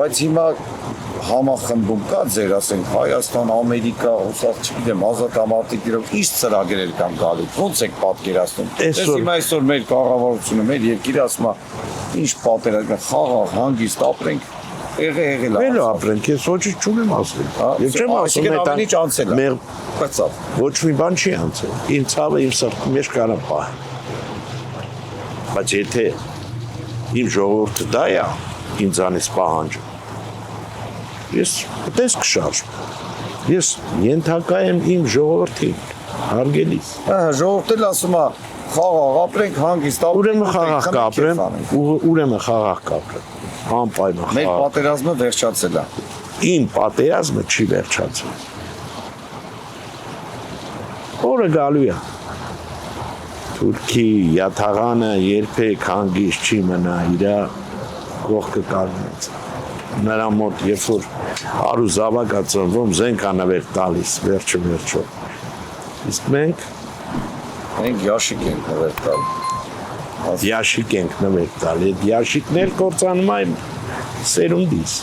բայց հիմա համախմբում կա ձեր, ասենք, Հայաստան, Ամերիկա, հուսած չգիտեմ, ազատամարտիկ իրոք ինչ ծրագրեր կան գալու, ոնց եք պատկերացնում։ Ես հիմա այսօր մեր կառավարությունը, մեր երկիրը ասում է, ինչ պատերազմ, խաղաղ, հանգիստ ապրենք, եղել է։ Ելո ապրենք, ես ոչինչ չունեմ ասել։ Եվ չեմ ասում ավելի ինչ անցել է։ Ոչ մի բան չի անցել։ Իմ ցավը իմ սրտի մեջ կարա պահ։ Բայց եթե իմ ժողովուրդը դա է, ինձանից պահանջը, ես պես կշարժեմ։ Ես ենթակա եմ իմ ժողովրդին, հարգելիս։ Ժողովուրդն էլ ասում է, խաղաղ ապրենք, հանգիստ ապրենք։ Ուրեմն խաղաղ կապրեմ։ Անպայման խաղաղ։ Մեր պատերազմը վերջացել է։ Իմ պատերազմը չի վերջացել։ Օրը գալու է։ Թուրքի յաթաղանը երբեք հանգիստ չի մնա իր կողքը կանգնած։ Նրա մոտ երբ որ արու զավակ է ծնվում, զենք անավեր տալիս, վերջը։ Իսկ մենք յաշիկ ենք նվեր տալ։ Յաշիկ ենք նվեր տալ, այդ յաշիկներ կործանում այն սերունդիս։